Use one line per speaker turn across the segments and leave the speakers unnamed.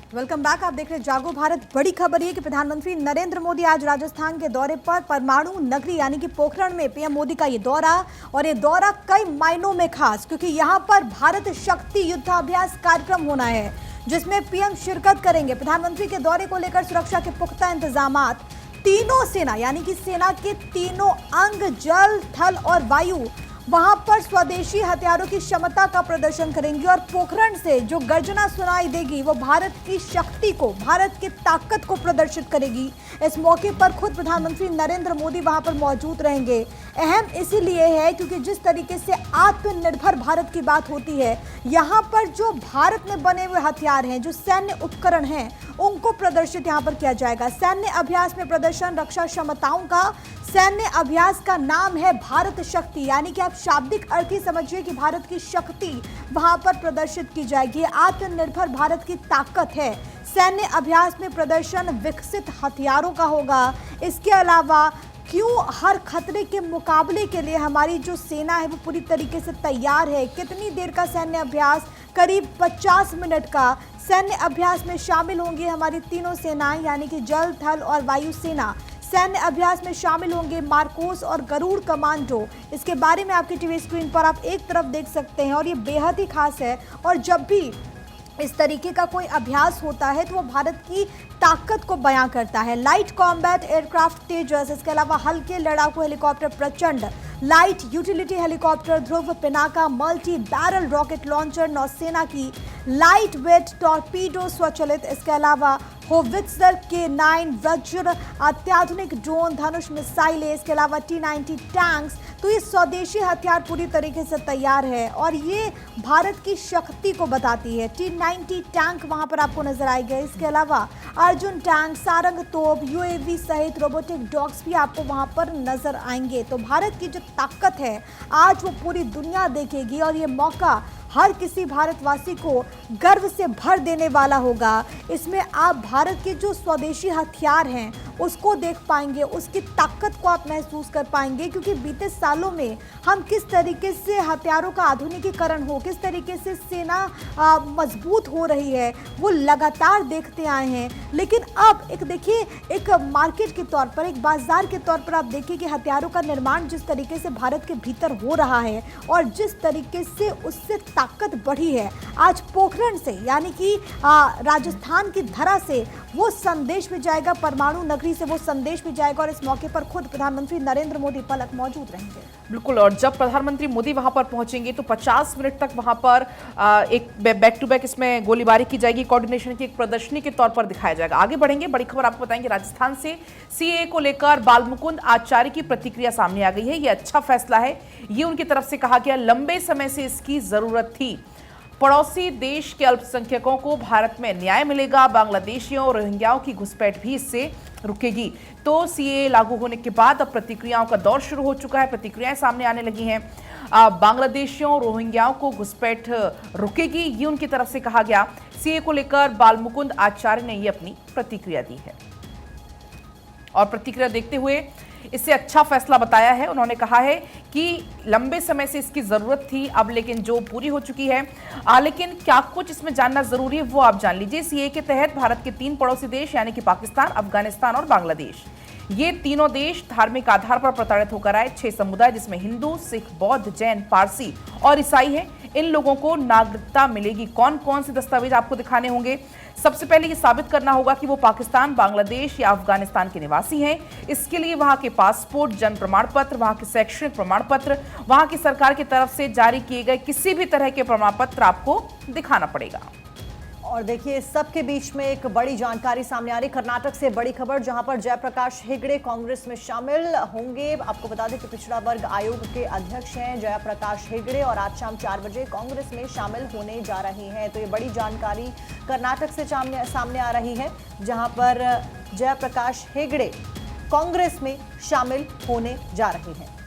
Welcome back. आप देख रहे हैं जागो भारत। बड़ी खबर ये कि प्रधानमंत्री नरेंद्र मोदी आज राजस्थान के दौरे पर परमाणु नगरी यानी कि पोखरण में पीएम मोदी का ये दौरा, और ये दौरा कई मायनों में खास, क्योंकि यहाँ पर भारत शक्ति युद्धाभ्यास कार्यक्रम होना है जिसमें पीएम शिरकत करेंगे। प्रधानमंत्री के दौरे को लेकर सुरक्षा के पुख्ता इंतजामात। तीनों सेना यानी कि सेना के तीनों अंग जल, थल और वायु वहां पर स्वदेशी हथियारों की क्षमता का प्रदर्शन करेंगी, और पोखरण से जो गर्जना सुनाई देगी वो भारत की शक्ति को, भारत की ताकत को प्रदर्शित करेगी। इस मौके पर खुद प्रधानमंत्री नरेंद्र मोदी वहां पर मौजूद रहेंगे। अहम इसीलिए है क्योंकि जिस तरीके से आत्मनिर्भर भारत की बात होती है, यहाँ पर जो भारत में बने हुए हथियार हैं, जो सैन्य उपकरण हैं, उनको प्रदर्शित यहाँ पर किया जाएगा। सैन्य अभ्यास में प्रदर्शन रक्षा क्षमताओं का, सैन्य अभ्यास का नाम है भारत शक्ति, यानी कि आप शाब्दिक अर्थ ही समझिए कि भारत की शक्ति वहां पर प्रदर्शित की जाएगी। आत्मनिर्भर भारत की ताकत है। सैन्य अभ्यास में प्रदर्शन विकसित हथियारों का होगा। इसके अलावा क्यों हर खतरे के मुकाबले के लिए हमारी जो सेना है वो पूरी तरीके से तैयार है। कितनी देर का सैन्य अभ्यास? करीब 50 मिनट का सैन्य अभ्यास में शामिल होंगी हमारी तीनों सेनाएं यानी कि जल, थल और वायु सेना। सैन्य अभ्यास में शामिल होंगे मार्कोस और गरुड़ कमांडो। इसके बारे में आपकी टीवी स्क्रीन पर आप एक तरफ देख सकते हैं, और ये बेहद ही खास है। और जब भी इस तरीके का कोई अभ्यास होता है तो वो भारत की ताकत को बयां करता है। लाइट कॉम्बैट एयरक्राफ्ट तेजस, इसके अलावा हल्के लड़ाकू helicopter Prachand, light utility helicopter Dhruv, Pinaka multi barrel rocket launcher नौसेना की, लाइट वेट टॉर्पीडो स्वचालित, इसके अलावा होवित्जर K9 वज्र, अत्याधुनिक ड्रोन, धनुष मिसाइलें, इसके अलावा T-90 टैंक्स। तो ये स्वदेशी हथियार पूरी तरीके से तैयार है और ये भारत की शक्ति को बताती है। T-90 टैंक वहां पर आपको नजर आएंगे। इसके अलावा अर्जुन टैंक, सारंग तोप, UAV सहित रोबोटिक डॉग्स भी आपको वहां पर नजर आएंगे। तो भारत की जो ताकत है आज वो पूरी दुनिया देखेगी, और ये मौका हर किसी भारतवासी को गर्व से भर देने वाला होगा। इसमें आप भारत के जो स्वदेशी हथियार हैं उसको देख पाएंगे, उसकी ताकत को आप महसूस कर पाएंगे, क्योंकि बीते सालों में हम किस तरीके से हथियारों का आधुनिकीकरण हो, किस तरीके से सेना मजबूत हो रही है, वो लगातार देखते आए हैं। लेकिन अब एक देखिए, एक मार्केट के तौर पर, एक बाजार के तौर पर आप देखिए कि हथियारों का निर्माण जिस तरीके से भारत के भीतर हो रहा है और जिस तरीके से उससे ताकत बढ़ी है, आज पोखरण से यानी कि राजस्थान की धरा से वो संदेश भी जाएगा, परमाणु नगरी से वो संदेश भी जाएगा, और इस मौके पर खुद प्रधानमंत्री नरेंद्र मोदी पलक मौजूद रहेंगे।
बिल्कुल, और जब प्रधानमंत्री मोदी वहां पर पहुंचेंगे तो 50 मिनट तक वहां पर एक बैक टू बैक इसमें गोलीबारी की जाएगी, कोऑर्डिनेशन की एक प्रदर्शनी के तौर पर दिखाया जाएगा। आगे बढ़ेंगे, बड़ी खबर आपको बताएंगे। राजस्थान से सीएए को लेकर बालमुकुंद आचार्य की प्रतिक्रिया सामने आ गई है। ये अच्छा फैसला है, ये उनकी तरफ से कहा गया। लंबे समय से इसकी जरूरत थी। पड़ोसी देश के अल्पसंख्यकों को भारत में न्याय मिलेगा। बांग्लादेशियों और रोहिंग्याओं की घुसपैठ भी इससे रुकेगी। तो सीएए लागू होने के बाद अब प्रतिक्रियाओं का दौर शुरू हो चुका है। प्रतिक्रियाएं सामने आने लगी हैं। बांग्लादेशियों, रोहिंग्याओं को घुसपैठ रुकेगी, ये उनकी तरफ से कहा गया। सीएए को लेकर बालमुकुंद आचार्य ने ये अपनी प्रतिक्रिया दी है, और प्रतिक्रिया देखते हुए इससे अच्छा फैसला बताया है। उन्होंने कहा है कि लंबे समय से इसकी जरूरत थी, अब लेकिन जो पूरी हो चुकी है। लेकिन क्या कुछ इसमें जानना जरूरी है वो आप जान लीजिए। सीएए के तहत भारत के 3 पड़ोसी देश यानी कि पाकिस्तान, अफगानिस्तान और बांग्लादेश, ये तीनों देश धार्मिक आधार पर प्रताड़ित होकर आए। 6 समुदाय जिसमें हिंदू, सिख, बौद्ध, जैन, पारसी और ईसाई हैं, इन लोगों को नागरिकता मिलेगी। कौन कौन से दस्तावेज आपको दिखाने होंगे? सबसे पहले ये साबित करना होगा कि वो पाकिस्तान, बांग्लादेश या अफगानिस्तान के निवासी हैं। इसके लिए वहां के पासपोर्ट, जन्म प्रमाण पत्र, वहां के शैक्षणिक प्रमाण पत्र, वहां की सरकार की तरफ से जारी किए गए किसी भी तरह के प्रमाण पत्र आपको दिखाना पड़ेगा।
और देखिए, सबके बीच में एक बड़ी जानकारी सामने आ रही। कर्नाटक से बड़ी खबर, जहां पर जयप्रकाश हेगड़े कांग्रेस में शामिल होंगे। आपको बता दें कि पिछड़ा वर्ग आयोग के अध्यक्ष हैं जयप्रकाश हेगड़े, और आज शाम 4 बजे कांग्रेस में शामिल होने जा रहे हैं। तो ये बड़ी जानकारी कर्नाटक से सामने आ रही है, जहां पर जयप्रकाश हेगड़े कांग्रेस में शामिल होने जा रहे हैं।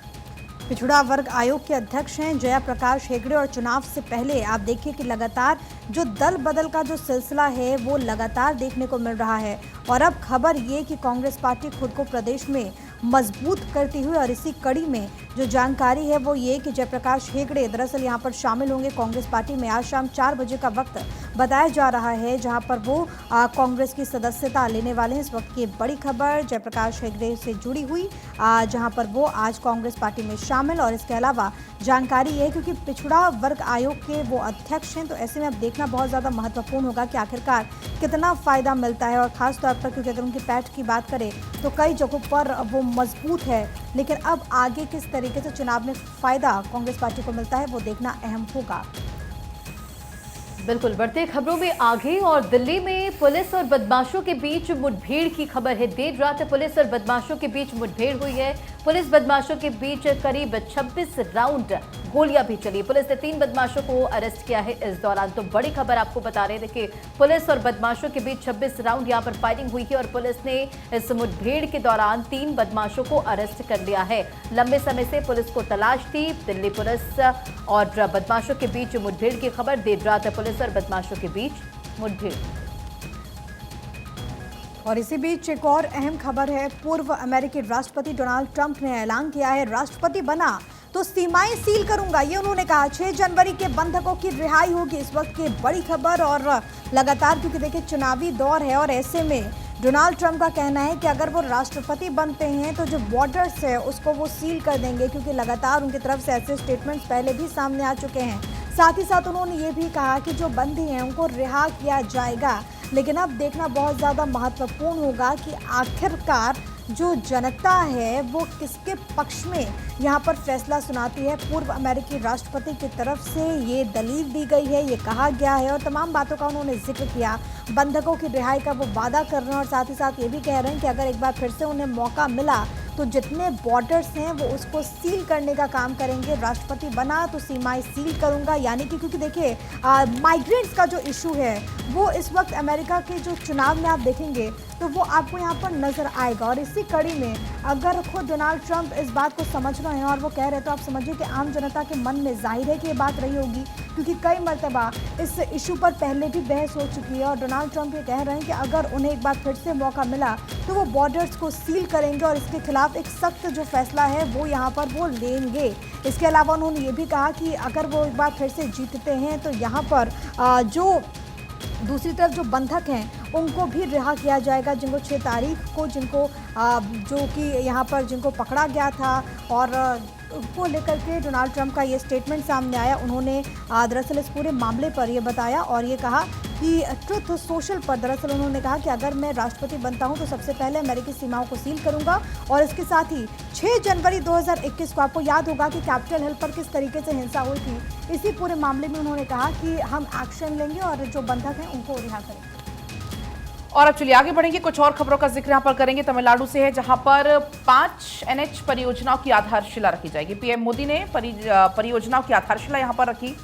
पिछड़ा वर्ग आयोग के अध्यक्ष हैं जयप्रकाश हेगड़े, और चुनाव से पहले आप देखिए कि लगातार जो दल बदल का जो सिलसिला है वो लगातार देखने को मिल रहा है। और अब खबर ये कि कांग्रेस पार्टी खुद को प्रदेश में मजबूत करती हुई, और इसी कड़ी में जो जानकारी है वो ये कि जयप्रकाश हेगड़े दरअसल यहाँ पर शामिल होंगे कांग्रेस पार्टी में। आज शाम 4 बजे का वक्त बताया जा रहा है, जहां पर वो कांग्रेस की सदस्यता लेने वाले हैं। इस वक्त की बड़ी खबर जयप्रकाश हेगड़े से जुड़ी हुई, जहां पर वो आज कांग्रेस पार्टी में शामिल। और इसके अलावा जानकारी ये है क्योंकि पिछड़ा वर्ग आयोग के वो अध्यक्ष हैं, तो ऐसे में अब देखना बहुत ज़्यादा महत्वपूर्ण होगा कि आखिरकार कितना फ़ायदा मिलता है। और ख़ास तौर पर क्योंकि अगर उनकी पैठ की बात करें तो कई जगहों पर वो मजबूत है, लेकिन अब आगे किस तरीके से चुनाव में फ़ायदा कांग्रेस पार्टी को मिलता है वो देखना अहम होगा।
बिल्कुल, बढ़ते खबरों में आगे, और दिल्ली में पुलिस और बदमाशों के बीच मुठभेड़ की खबर है। देर रात पुलिस और बदमाशों के बीच मुठभेड़ हुई है। पुलिस बदमाशों के बीच करीब 26 राउंड गोलियां भी चली। पुलिस ने 3 बदमाशों को अरेस्ट किया है इस दौरान। तो बड़ी खबर आपको बता रहे थे कि पुलिस और बदमाशों के बीच 26 राउंड यहां पर फायरिंग हुई है और पुलिस ने इस मुठभेड़ के दौरान 3 बदमाशों को अरेस्ट कर लिया है। लंबे समय से पुलिस को तलाश थी। दिल्ली पुलिस और बदमाशों के बीच मुठभेड़ की खबर। देर रात पुलिस और बदमाशों के बीच मुठभेड़।
और इसी बीच एक और अहम खबर है। पूर्व अमेरिकी राष्ट्रपति डोनाल्ड ट्रंप ने ऐलान किया है, राष्ट्रपति बना तो सीमाएं सील करूंगा। ये उन्होंने कहा। 6 जनवरी के बंधकों की रिहाई होगी। इस वक्त की बड़ी खबर। और लगातार क्योंकि देखिए चुनावी दौर है और ऐसे में डोनाल्ड ट्रंप का कहना है कि अगर वो राष्ट्रपति बनते हैं तो जो बॉर्डर्स है उसको वो सील कर देंगे, क्योंकि लगातार उनकी तरफ से ऐसे स्टेटमेंट्स पहले भी सामने आ चुके हैं। साथ ही साथ उन्होंने ये भी कहा कि जो बंदी हैं उनको रिहा किया जाएगा। लेकिन अब देखना बहुत ज़्यादा महत्वपूर्ण होगा कि आखिरकार जो जनता है वो किसके पक्ष में यहाँ पर फैसला सुनाती है। पूर्व अमेरिकी राष्ट्रपति की तरफ से ये दलील दी गई है, ये कहा गया है और तमाम बातों का उन्होंने जिक्र किया। बंधकों की रिहाई का वो वादा कर रहे हैं और साथ ही साथ ये भी कह रहे हैं कि अगर एक बार फिर से उन्हें मौका मिला तो जितने बॉर्डर्स हैं वो उसको सील करने का काम करेंगे। राष्ट्रपति बना तो सीमाएं सील करूंगा, यानी कि क्योंकि देखिए माइग्रेंट्स का जो इशू है वो इस वक्त अमेरिका के जो चुनाव में आप देखेंगे तो वो आपको यहाँ पर नजर आएगा। और इसी कड़ी में अगर खुद डोनाल्ड ट्रंप इस बात को समझ रहे हैं और वो कह रहे हैं तो आप समझिए कि आम जनता के मन में जाहिर है कि ये बात रही होगी, क्योंकि कई मरतबा इस इशू पर पहले भी बहस हो चुकी है। और डोनाल्ड ट्रंप ये कह रहे हैं कि अगर उन्हें एक बार फिर से मौका मिला तो वो बॉर्डर्स को सील करेंगे और इसके खिलाफ एक सख्त जो फैसला है वो यहाँ पर वो लेंगे। इसके अलावा उन्होंने ये भी कहा कि अगर वो एक बार फिर से जीतते हैं तो यहाँ पर जो दूसरी तरफ जो बंधक हैं उनको भी रिहा किया जाएगा, जिनको 6 तारीख को जिनको जो कि यहाँ पर जिनको पकड़ा गया था। और उसको लेकर के डोनाल्ड ट्रंप का ये स्टेटमेंट सामने आया। उन्होंने दरअसल इस पूरे मामले पर ये बताया और ये कहा कि ट्रुथ सोशल पर दरअसल उन्होंने कहा कि अगर मैं राष्ट्रपति बनता हूं तो सबसे पहले अमेरिकी सीमाओं को सील करूंगा। और इसके साथ ही 6 जनवरी 2021 को आपको याद होगा कि कैपिटल हिल पर किस तरीके से हिंसा हुई थी, इसी पूरे मामले में उन्होंने कहा कि हम एक्शन लेंगे और जो बंधक हैं उनको रिहा करेंगे।
और अब चलिए आगे बढ़ेंगे, कुछ और खबरों का जिक्र यहाँ पर करेंगे। तमिलनाडु से है, जहां पर 5 NH परियोजनाओं की आधारशिला रखी जाएगी। पीएम मोदी ने परियोजनाओं की आधारशिला यहाँ पर रखी।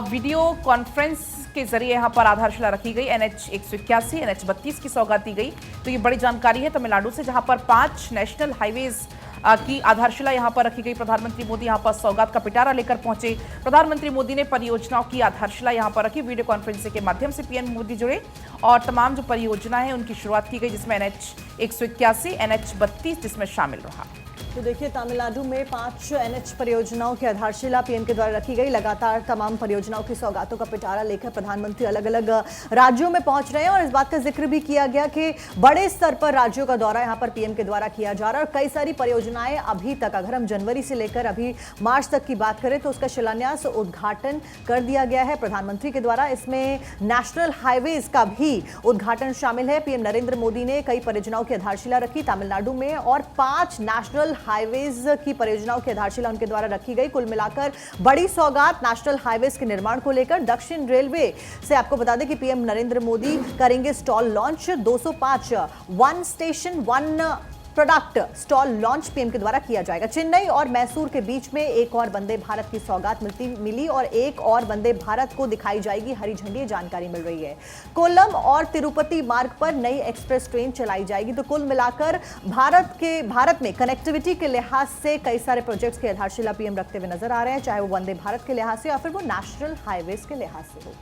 वीडियो कॉन्फ्रेंस के जरिए यहाँ पर आधारशिला रखी गई। NH 181, NH 32 की सौगात दी गई। तो ये बड़ी जानकारी है तमिलनाडु से, जहां पर 5 नेशनल हाईवेज की आधारशिला यहां पर रखी गई। प्रधानमंत्री मोदी यहां पर सौगात का पिटारा लेकर पहुंचे। प्रधानमंत्री मोदी ने परियोजनाओं की आधारशिला यहां पर रखी। वीडियो कॉन्फ्रेंसिंग के माध्यम से पीएम मोदी जुड़े और तमाम जो परियोजना है उनकी शुरुआत की गई, जिसमें NH 181, NH 32 जिसमें शामिल रहा।
तो देखिए तमिलनाडु में 5 NH परियोजनाओं की आधारशिला पीएम के द्वारा रखी गई। लगातार तमाम परियोजनाओं की सौगातों का पिटारा लेकर प्रधानमंत्री अलग अलग राज्यों में पहुंच रहे हैं और इस बात का जिक्र भी किया गया कि बड़े स्तर पर राज्यों का दौरा यहां पर पीएम के द्वारा किया जा रहा है। और कई सारी परियोजनाएं अभी तक, अगर हम जनवरी से लेकर अभी मार्च तक की बात करें तो उसका शिलान्यास उद्घाटन कर दिया गया है प्रधानमंत्री के द्वारा। इसमें नेशनल हाईवेज का भी उद्घाटन शामिल है। पीएम नरेंद्र मोदी ने कई परियोजनाओं की आधारशिला रखी तमिलनाडु में और 5 नेशनल हाईवेज की परियोजनाओं की आधारशिला उनके द्वारा रखी गई। कुल मिलाकर बड़ी सौगात नेशनल हाईवेज के निर्माण को लेकर। दक्षिण रेलवे से आपको बता दें कि पीएम नरेंद्र मोदी करेंगे stall launch. 205 one station one product stall launch PM के द्वारा किया जाएगा। चेन्नई और मैसूर के बीच में एक और वंदे भारत की सौगात मिली और एक और वंदे भारत को दिखाई जाएगी हरी झंडी, जानकारी मिल रही है। कोल्लम और तिरुपति मार्ग पर नई एक्सप्रेस ट्रेन चलाई जाएगी। तो कुल मिलाकर भारत में कनेक्टिविटी के लिहाज से कई सारे प्रोजेक्ट्स की आधारशिला पीएम रखते हुए नजर आ रहे हैं, चाहे वो वंदे भारत के लिहाज से या फिर वो नेशनल हाईवेज के लिहाज से हो।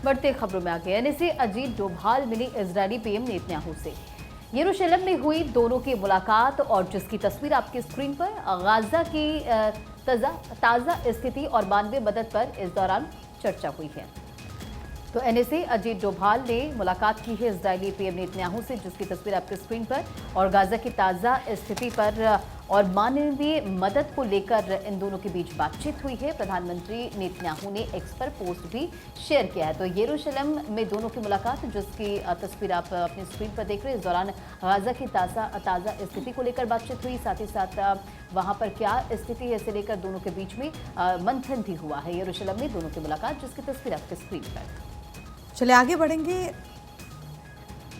बढ़ते खबरों में आगे, एनएसए अजीत डोभाल मिली इजरायली पीएम नेतन्याहू से। यरूशलेम में हुई दोनों की मुलाकात और जिसकी तस्वीर आपकी स्क्रीन पर, गाजा की ताज़ा स्थिति और मानवीय मदद पर इस दौरान चर्चा हुई है। तो एनएसए अजीत डोभाल ने मुलाकात की है इजरायली पीएम नेतन्याहू से, जिसकी तस्वीर आपके स्क्रीन पर, और गाजा की ताज़ा स्थिति पर और मानवीय मदद को लेकर इन दोनों के बीच बातचीत हुई है। प्रधानमंत्री नेतन्याहू ने एक्स पर पोस्ट भी शेयर किया है। तो यरूशलेम में दोनों की मुलाकात, जिसकी तस्वीर आप अपनी स्क्रीन पर देख रहे हैं। इस दौरान गाजा की ताज़ा स्थिति को लेकर बातचीत हुई, साथ ही साथ वहां पर क्या स्थिति है इसे लेकर दोनों के बीच में मंथन भी हुआ है। यरूशलेम में दोनों की मुलाकात, जिसकी तस्वीर आपके स्क्रीन पर।
चलिए आगे बढ़ेंगे,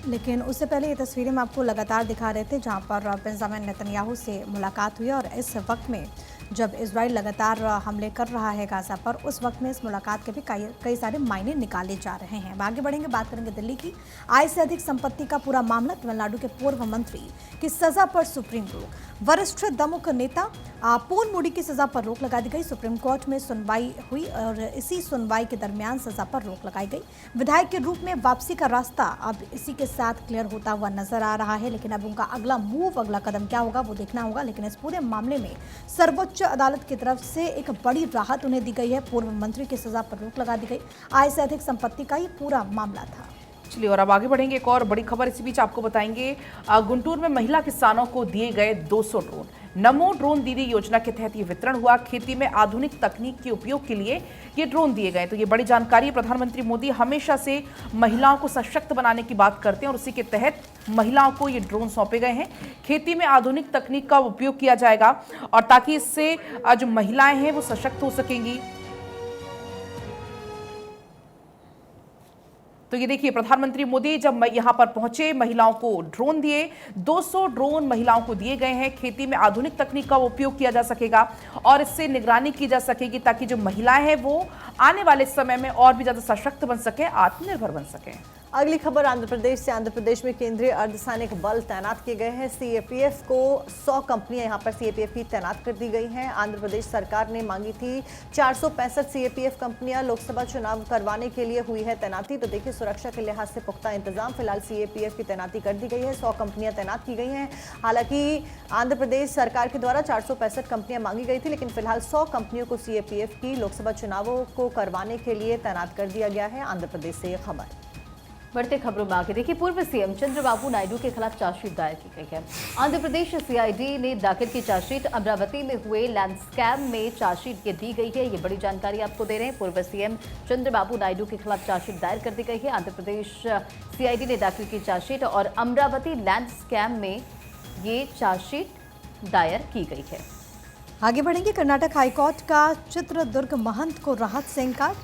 लेकिन उससे पहले ये तस्वीरें हम आपको लगातार दिखा रहे थे जहां पर बेंजामिन नेतन्याहू से मुलाकात हुई। और इस वक्त में जब इजराइल लगातार हमले कर रहा है गाजा पर, उस वक्त में इस मुलाकात के भी कई सारे मायने निकाले जा रहे हैं। आगे बढ़ेंगे, बात करेंगे दिल्ली की। आय से अधिक संपत्ति का पूरा मामला, तमिलनाडु के पूर्व मंत्री की सजा पर सुप्रीम रोक। वरिष्ठ दमुक नेता पोन मुडी की सजा पर रोक लगा दी गई। सुप्रीम कोर्ट में सुनवाई हुई और इसी सुनवाई के दरमियान सजा पर रोक लगाई गई। विधायक के रूप में वापसी का रास्ता अब इसी के साथ क्लियर होता हुआ नजर आ रहा है, लेकिन अब उनका अगला कदम क्या होगा वो देखना होगा। लेकिन इस पूरे मामले में सर्वोच्च अदालत की तरफ से एक बड़ी राहत उन्हें दी गई है। पूर्व मंत्री की सजा पर रोक लगा दी गई। आय से अधिक संपत्ति का ये पूरा मामला था।
चलिए और अब आगे बढ़ेंगे, एक और बड़ी खबर इसी बीच आपको बताएंगे। गुंटूर में महिला किसानों को दिए गए 200 ड्रोन। नमो ड्रोन दीदी योजना के तहत ये वितरण हुआ। खेती में आधुनिक तकनीक के उपयोग के लिए ये ड्रोन दिए गए। तो ये बड़ी जानकारी। प्रधानमंत्री मोदी हमेशा से महिलाओं को सशक्त बनाने की बात करते हैं और उसी के तहत महिलाओं को ये ड्रोन सौंपे गए हैं। खेती में आधुनिक तकनीक का उपयोग किया जाएगा और ताकि इससे जो महिलाएं हैं वो सशक्त हो सकेंगी। तो ये देखिए, प्रधानमंत्री मोदी जब यहाँ पर पहुंचे, महिलाओं को ड्रोन दिए। 200 ड्रोन महिलाओं को दिए गए हैं। खेती में आधुनिक तकनीक का उपयोग किया जा सकेगा और इससे निगरानी की जा सकेगी ताकि जो महिलाएं हैं वो आने वाले समय में और भी ज्यादा सशक्त बन सके, आत्मनिर्भर बन सके।
अगली खबर आंध्र प्रदेश से। आंध्र प्रदेश में केंद्रीय अर्धसैनिक बल तैनात किए गए हैं। सीएपीएफ को 100 कंपनियां यहां पर सीएपीएफ की तैनात कर दी गई हैं। आंध्र प्रदेश सरकार ने मांगी थी 465 सीएपीएफ कंपनियां। लोकसभा चुनाव करवाने के लिए हुई है तैनाती। तो देखिए, सुरक्षा के लिहाज से पुख्ता इंतजाम। फिलहाल सीएपीएफ की तैनाती कर दी गई है। 100 कंपनियां तैनात की गई हैं। हालांकि आंध्र प्रदेश सरकार के द्वारा 465 कंपनियां मांगी गई थी, लेकिन फिलहाल 100 कंपनियों को सीएपीएफ की लोकसभा चुनावों को करवाने के लिए तैनात कर दिया गया है। आंध्र प्रदेश से यह खबर।
बढ़ते खबरों में आगे देखिए, पूर्व सीएम चंद्रबाबू नायडू के खिलाफ चार्जशीट दायर की गई है। आंध्र प्रदेश सीआईडी ने दाखिल की चार्जशीट। अमरावती में हुए लैंड स्कैम में चार्जशीट ये दी गई है। ये बड़ी जानकारी आपको दे रहे हैं। पूर्व सीएम चंद्रबाबू नायडू के खिलाफ चार्जशीट दायर कर दी गई है। आंध्र प्रदेश सीआईडी ने दाखिल की चार्जशीट और अमरावती लैंड स्कैम में ये चार्जशीट दायर की गई है।
आगे बढ़ेंगे, कर्नाटक हाईकोर्ट का चित्रदुर्ग महंत को राहत से इंकार।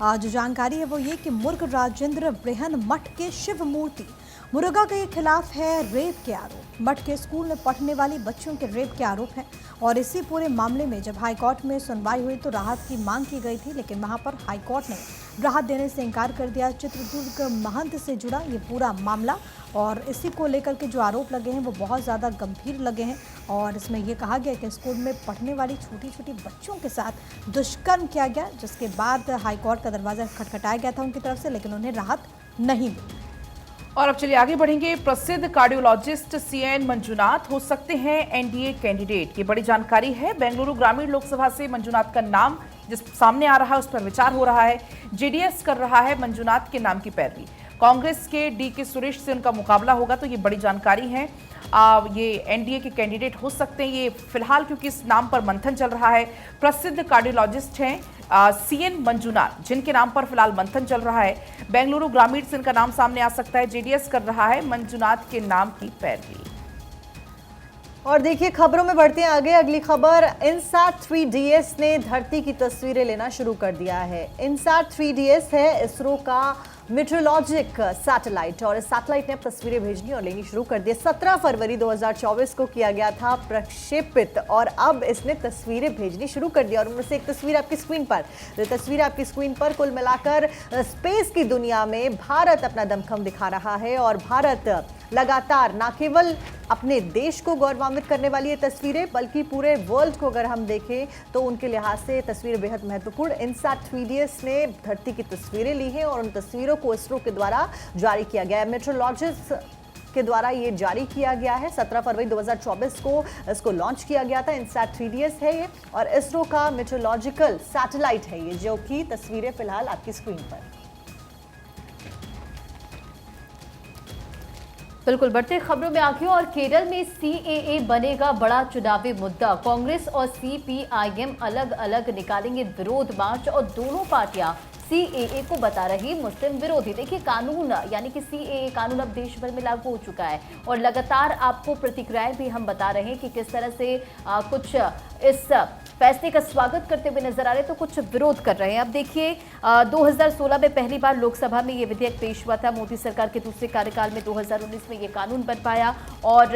जो जानकारी है वो ये कि मुर्ग राजेंद्र बृहन मठ के शिव मूर्ति मुरुगा के खिलाफ है रेप के आरोप। मठ के स्कूल में पढ़ने वाली बच्चियों के रेप के आरोप हैं और इसी पूरे मामले में जब हाईकोर्ट में सुनवाई हुई तो राहत की मांग की गई थी, लेकिन वहां पर हाईकोर्ट ने राहत देने से इंकार कर दिया। चित्रदुर्ग महंत से जुड़ा ये पूरा मामला और इसी को लेकर के जो आरोप लगे हैं वो बहुत ज़्यादा गंभीर लगे हैं और इसमें ये कहा गया कि स्कूल में पढ़ने वाली छोटी छोटी बच्चों के साथ दुष्कर्म किया गया, जिसके बाद हाईकोर्ट का दरवाज़ा खटखटाया गया था उनकी तरफ से, लेकिन उन्हें राहत नहीं मिली।
और अब चलिए आगे बढ़ेंगे। प्रसिद्ध कार्डियोलॉजिस्ट सीएन मंजुनाथ हो सकते हैं एनडीए कैंडिडेट। ये बड़ी जानकारी है। बेंगलुरु ग्रामीण लोकसभा से मंजुनाथ का नाम जिस सामने आ रहा है उस पर विचार हो रहा है। जेडीएस कर रहा है मंजुनाथ के नाम की पैरवी। कांग्रेस के डीके सुरेश से उनका मुकाबला होगा। तो ये बड़ी जानकारी है। ये एनडीए के कैंडिडेट हो सकते हैं। ये फिलहाल क्योंकि इस नाम पर मंथन चल रहा है। प्रसिद्ध कार्डियोलॉजिस्ट हैं सीएन मंजुनाथ, जिनके नाम पर फिलहाल मंथन चल रहा है। बेंगलुरु ग्रामीण से इनका नाम सामने आ सकता है। जेडीएस कर रहा है मंजुनाथ के नाम की पैरवी।
और देखिए, खबरों में बढ़ते हैं आगे। अगली खबर, इनसैट 3DS ने धरती की तस्वीरें लेना शुरू कर दिया है। इनसैट 3DS है इसरो का मीटरोलॉजिक सैटेलाइट और इस सैटेलाइट ने अब तस्वीरें भेजनी और लेनी शुरू कर दी। 17 फरवरी 2024 को किया गया था प्रक्षेपित और अब इसने तस्वीरें भेजनी शुरू कर दी। और उनमें से एक तस्वीर आपकी स्क्रीन पर, तस्वीर आपकी स्क्रीन पर कुल मिलाकर स्पेस की दुनिया में भारत अपना दमखम दिखा रहा है और भारत लगातार न केवल अपने देश को गौरवान्वित करने वाली ये तस्वीरें बल्कि पूरे वर्ल्ड को अगर हम देखें तो उनके लिहाज से तस्वीरें बेहद महत्वपूर्ण। इनसैट 3DS ने धरती की तस्वीरें ली हैं और उन तस्वीरों को इसरो के द्वारा जारी किया गया है। मेट्रोलॉजिस्ट के द्वारा ये जारी किया गया है। 17 फरवरी 2024 को इसको लॉन्च किया गया था। इनसैट 3DS है ये और इसरो का मेट्रोलॉजिकल सैटेलाइट है ये, जो कि तस्वीरें फिलहाल आपकी स्क्रीन पर।
बिल्कुल, बढ़ते खबरों में आगे और केरल में सीएए बनेगा बड़ा चुनावी मुद्दा। कांग्रेस और सीपीआईएम अलग अलग निकालेंगे विरोध मार्च और दोनों पार्टियां सीएए को बता रही मुस्लिम विरोधी। देखिए, कानून यानी कि सीएए कानून अब देश भर में लागू हो चुका है और लगातार आपको प्रतिक्रियाएं भी हम बता रहे हैं कि किस तरह से कुछ इस फैसले का स्वागत करते हुए नजर आ रहे हैं तो कुछ विरोध कर रहे हैं। अब देखिए, 2016 में पहली बार लोकसभा में ये विधेयक पेश हुआ था। मोदी सरकार के दूसरे कार्यकाल में 2019 में ये कानून बन पाया और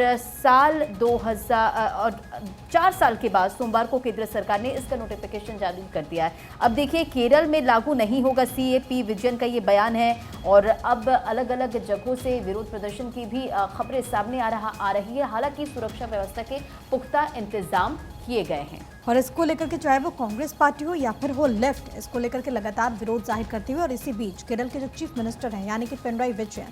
4 साल के बाद सोमवार को केंद्र सरकार ने इसका नोटिफिकेशन जारी कर दिया है। अब देखिए, केरल में लागू नहीं होगा सीएपी विजयन का ये बयान है और अब अलग अलग जगहों से विरोध प्रदर्शन की भी खबरें सामने आ रही है। हालांकि सुरक्षा व्यवस्था के पुख्ता इंतजाम किए गए हैं
और इसको लेकर के चाहे वो कांग्रेस पार्टी हो या फिर हो लेफ्ट, इसको लेकर के लगातार विरोध जाहिर करते हुए और इसी बीच केरल के जो चीफ मिनिस्टर हैं यानी कि पिनराई विजयन,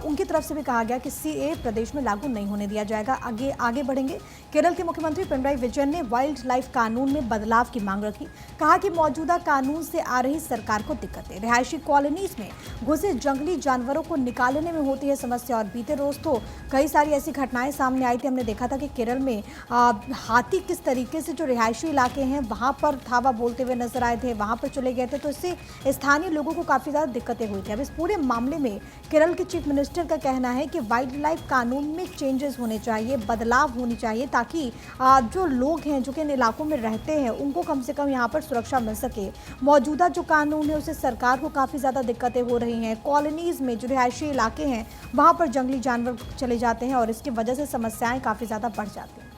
उनकी तरफ से भी कहा गया कि सीए प्रदेश में लागू नहीं होने दिया जाएगा। आगे बढ़ेंगे। केरल के मुख्यमंत्री पिनराई विजयन ने वाइल्ड लाइफ कानून में बदलाव की मांग रखी। कहा कि मौजूदा कानून से आ रही सरकार को दिक्कतें, रिहायशी कॉलोनीज में घुसे जंगली जानवरों को निकालने में होती है समस्या। और बीते रोज तो कई सारी ऐसी घटनाएं सामने आई थी। हमने देखा था कि केरल में हाथी किस तरीके से जो रिहायशी इलाके हैं वहां पर धावा बोलते हुए नजर आए थे, वहां पर चले गए थे, तो इससे स्थानीय लोगों को काफी ज्यादा दिक्कतें हुई थी। अब इस पूरे मामले में केरल के चीफ मिनिस्टर का कहना है कि वाइल्ड लाइफ कानून में चेंजेस होने चाहिए, बदलाव होनी चाहिए, ताकि जो लोग हैं जो कि इन इलाकों में रहते हैं उनको कम से कम यहाँ पर सुरक्षा मिल सके। मौजूदा जो कानून है उससे सरकार को काफी ज्यादा दिक्कतें हो रही हैं। कॉलोनीज में जो रिहायशी इलाके हैं वहां पर जंगली जानवर चले जाते हैं और इसकी वजह से समस्याएं काफी ज्यादा बढ़ जाती हैं।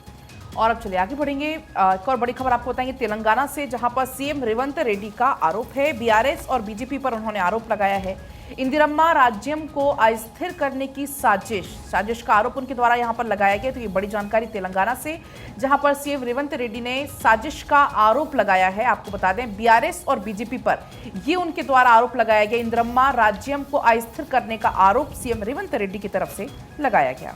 और अब चलिए आगे बढ़ेंगे। एक और बड़ी खबर आपको बताएंगे तेलंगाना से, जहां पर सीएम रेवंत रेड्डी का आरोप है। बीआरएस और बीजेपी पर उन्होंने आरोप लगाया है इंदिरम्मा राज्यम को अस्थिर करने की साजिश का आरोप उनके द्वारा यहां पर लगाया गया। तो ये बड़ी जानकारी तेलंगाना से, जहां पर सीएम रेवंत रेड्डी ने साजिश का आरोप लगाया है। आपको बता दें, बीआरएस और बीजेपी पर ये उनके द्वारा आरोप लगाया गया। इंदिरम्मा राज्यम को अस्थिर करने का आरोप सीएम रेवंत रेड्डी की तरफ से लगाया गया।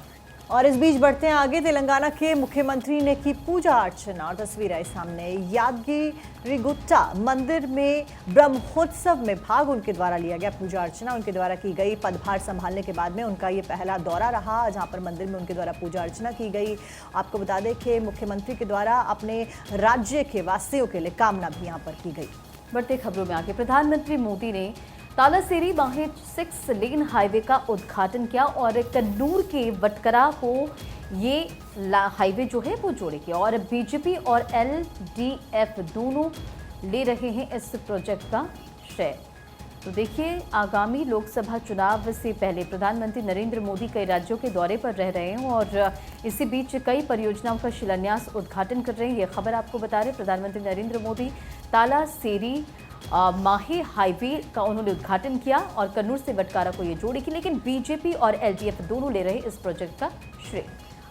और इस बीच बढ़ते हैं आगे। तेलंगाना के मुख्यमंत्री ने की पूजा अर्चना और तस्वीर आई सामने। यादगिरिगुट्टा मंदिर में ब्रह्मोत्सव में भाग उनके द्वारा लिया गया। पूजा अर्चना उनके द्वारा की गई। पदभार संभालने के बाद में उनका ये पहला दौरा रहा जहां पर मंदिर में उनके द्वारा पूजा अर्चना की गई। आपको बता दें कि मुख्यमंत्री के द्वारा अपने राज्य के वासियों के लिए कामना भी यहाँ पर की गई।
बढ़ते खबरों में आगे, प्रधानमंत्री मोदी ने तालासेरी माहे 6 लेन हाईवे का उद्घाटन किया और कन्नूर के वटकरा को ये हाईवे जो है वो जोड़ेगी और बीजेपी और एलडीएफ दोनों ले रहे हैं इस प्रोजेक्ट का श्रेय। तो देखिए, आगामी लोकसभा चुनाव से पहले प्रधानमंत्री नरेंद्र मोदी कई राज्यों के दौरे पर रह रहे हैं और इसी बीच कई परियोजनाओं का शिलान्यास उद्घाटन कर रहे हैं। ये खबर आपको बता रहे, प्रधानमंत्री नरेंद्र मोदी तालासेरी माहे हाईवे का उन्होंने उद्घाटन किया और कन्नूर से बटकारा को ये जोड़ेगी, लेकिन बीजेपी और एलडीएफ दोनों ले रहे इस प्रोजेक्ट का श्रेय।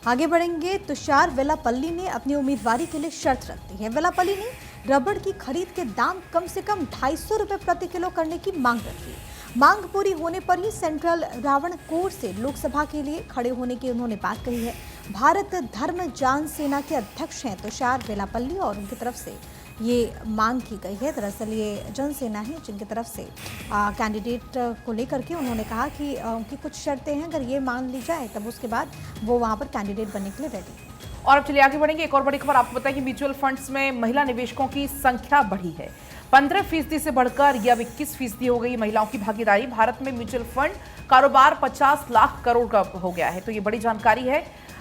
आगे बढ़ेंगे। तुषार वेलापल्ली ने अपनी उम्मीदवारी के लिए शर्त रख दी है। वेलापल्ली ने रबड़ की खरीद के दाम कम से कम 250 रुपए प्रति किलो करने की मांग रखी। मांग पूरी होने पर ही सेंट्रल रावणकोर से लोकसभा के लिए खड़े होने की उन्होंने बात कही है। भारत धर्म जान सेना के अध्यक्ष हैं तुषार वेलापल्ली और उनकी तरफ से ये मांग की गई है। दरअसल ये जनसेना है जिनकी तरफ से कैंडिडेट को लेकर के उन्होंने कहा कि उनकी कुछ शर्तें हैं, अगर ये मान ली जाए तब उसके बाद वो वहाँ पर कैंडिडेट बनने के लिए रेडी है।
और अब चलिए आगे बढ़ेंगे। एक और बड़ी खबर आपको बताएं कि म्यूचुअल फंड्स में महिला निवेशकों की संख्या बढ़ी है। 15% से बढ़कर यह अब 21% हो गई महिलाओं की भागीदारी। भारत में म्यूचुअल फंड कारोबार 50 लाख करोड़ का हो गया है। तो ये बड़ी जानकारी है।